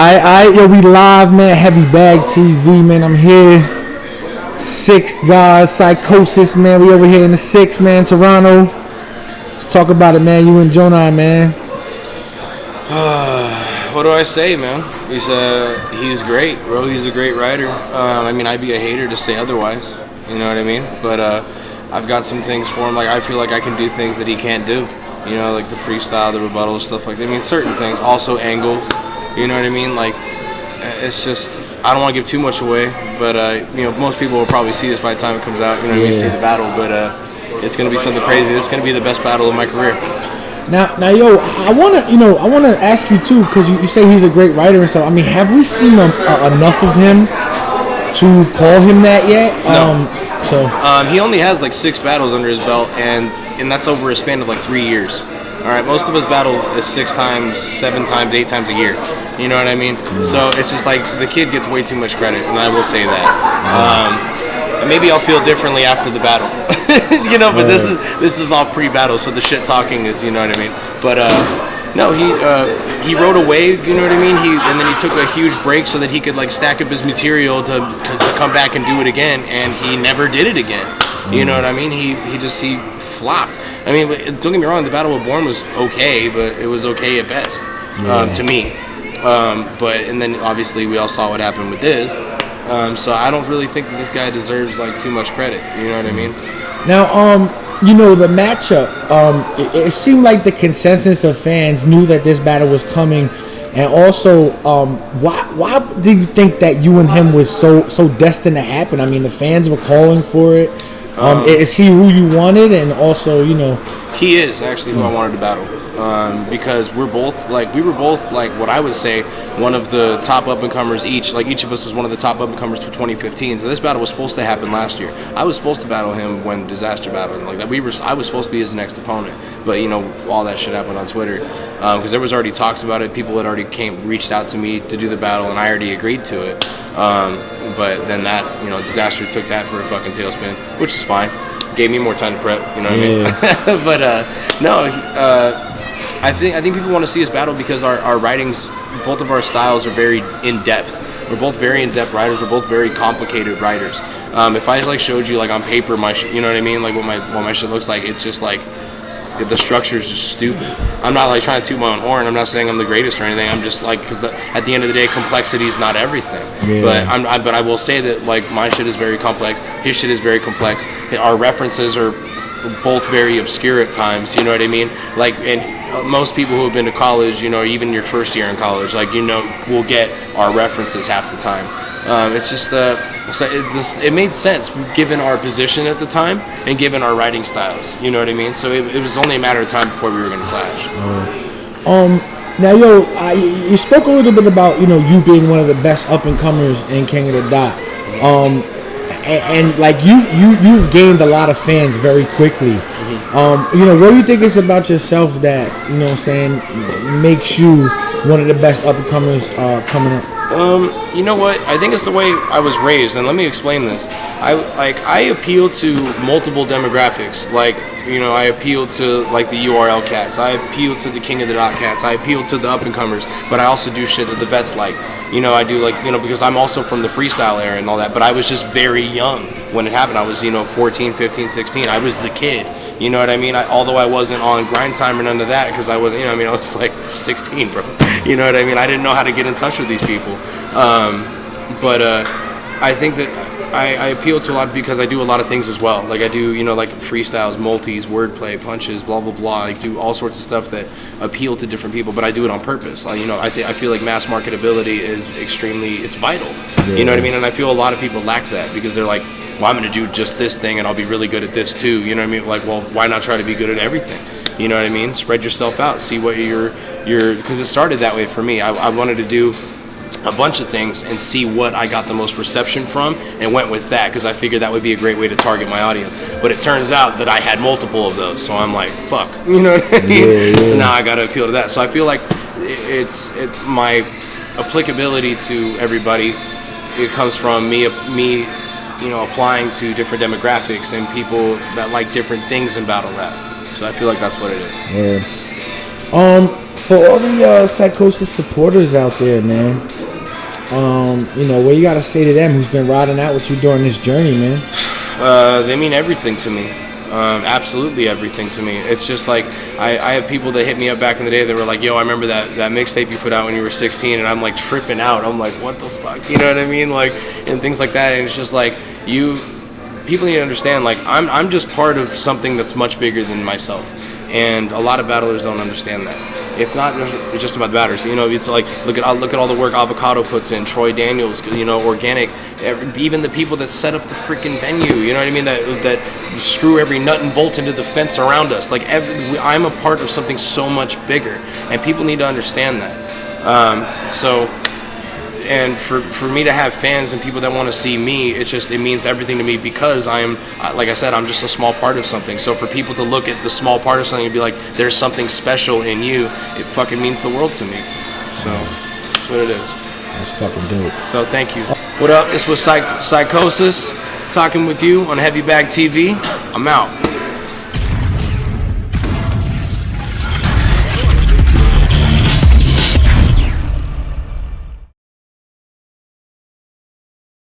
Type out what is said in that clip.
Yo, we live, man. HeavyBagTV, man. I'm here. 6 guys, Psychoses, man. We over here in the 6, man. Toronto. Let's talk about it, man. You and Gjonaj, man. What do I say, man? He's great, bro. He's a great writer. I'd be a hater to say otherwise. You know what I mean? But I've got some things for him. Like, I feel like I can do things that he can't do. You know, like the freestyle, the rebuttal, stuff like that. I mean, certain things. Also angles. You know what I mean? Like, it's just, I don't want to give too much away. But, most people will probably see this by the time it comes out. You know what I mean? See the battle. But it's going to be something crazy. This is going to be the best battle of my career. Now, yo, I wanna ask you too, because you say he's a great writer and stuff. I mean, have we seen enough of him to call him that yet? No. He only has like 6 battles under his belt, and that's over a span of like 3 years. All right, most of us battle 6 times, 7 times, 8 times a year. You know what I mean? So it's just like the kid gets way too much credit, and I will say that. Maybe I'll feel differently after the battle. But this is all pre-battle, so the shit talking is, you know what I mean. But no, he rode a wave, you know what I mean. And then he took a huge break so that he could like stack up his material to come back and do it again, and he never did it again. You know what I mean? He flopped. I mean, don't get me wrong, the Battle of Born was okay, but it was okay at best to me. And then obviously we all saw what happened with Diz. So I don't really think that this guy deserves like too much credit. You know what I mean? Now, the matchup. It seemed like the consensus of fans knew that this battle was coming, and also, why do you think that you and him was so destined to happen? I mean, the fans were calling for it. Is he who you wanted? And also, he is actually who I wanted to battle. Because we were both like what I would say one of the top up and comers each. Like each of us was one of the top up and comers for 2015. So this battle was supposed to happen last year. I was supposed to battle him when Disaster battled him. Like that. I was supposed to be his next opponent. But all that shit happened on Twitter because there was already talks about it. People had already reached out to me to do the battle, and I already agreed to it. But then that Disaster took that for a fucking tailspin, which is fine. Gave me more time to prep. You know what I mean? But no. I think people want to see us battle because our writings, both of our styles are very in-depth. We're both very in-depth writers. We're both very complicated writers. If I just showed you on paper my you know what I mean, like what my shit looks like, it's just like the structure is just stupid. I'm not trying to toot my own horn. I'm not saying I'm the greatest or anything. I'm just because at the end of the day, complexity is not everything. Yeah. But I will say that my shit is very complex. His shit is very complex. Our references are both very obscure at times, you know what I mean? And most people who have been to college, even your first year in college, will get our references half the time. It's just it made sense given our position at the time and given our writing styles, you know what I mean? So it was only a matter of time before we were going to clash. Now, you spoke a little bit about you being one of the best up and comers in King of the Dot. And you've gained a lot of fans very quickly. What do you think it's about yourself that makes you one of the best up and comers coming up? You know what? I think it's the way I was raised, and let me explain this. I appeal to multiple demographics. I appeal to the URL cats. I appeal to the King of the Dot cats. I appeal to the up and comers, but I also do shit that the vets like. I do because I'm also from the freestyle era and all that, but I was just very young when it happened. I was, 14, 15, 16. I was the kid. You know what I mean? Although I wasn't on grind time or none of that because I wasn't, I was 16, bro. You know what I mean? I didn't know how to get in touch with these people. But I think that I appeal to a lot because I do a lot of things as well. I do, freestyles, multis, wordplay, punches, blah, blah, blah. I do all sorts of stuff that appeal to different people, but I do it on purpose. I feel like mass marketability is it's vital. Yeah. You know what I mean? And I feel a lot of people lack that because they're like, well, I'm going to do just this thing and I'll be really good at this too. You know what I mean? Well, why not try to be good at everything? You know what I mean? Spread yourself out. See what because it started that way for me. I wanted to do a bunch of things and see what I got the most reception from and went with that because I figured that would be a great way to target my audience. But it turns out that I had multiple of those, so I'm like, fuck, you know what I mean? Yeah. So now I got to appeal to that. So I feel like my applicability to everybody, it comes from me applying to different demographics and people that like different things in battle rap. So I feel like that's what it is. Yeah. For all the Psychoses supporters out there, man, you know, what you gotta say to them who's been riding out with you during this journey, man? They mean everything to me. Absolutely everything to me. It's just like I have people that hit me up back in the day that were like, yo, I remember that mixtape you put out when you were 16, and I'm like tripping out. I'm like, what the fuck? You know what I mean? Like, and things like that. And it's just like, people need to understand, like, I'm just part of something that's much bigger than myself. And a lot of battlers don't understand that. It's not just about the battlers. You know, it's like, look at all the work Avocado puts in, Troy Daniels, you know, Organic, even the people that set up the freaking venue, you know what I mean, that screw every nut and bolt into the fence around us. Like, I'm a part of something so much bigger, and people need to understand that. And for me to have fans and people that want to see me, it means everything to me, because like I said, I'm just a small part of something. So for people to look at the small part of something and be like, there's something special in you, it fucking means the world to me. So that's what it is. That's fucking dope. So thank you. What up? This was Psychoses talking with you on HeavyBagTV. I'm out.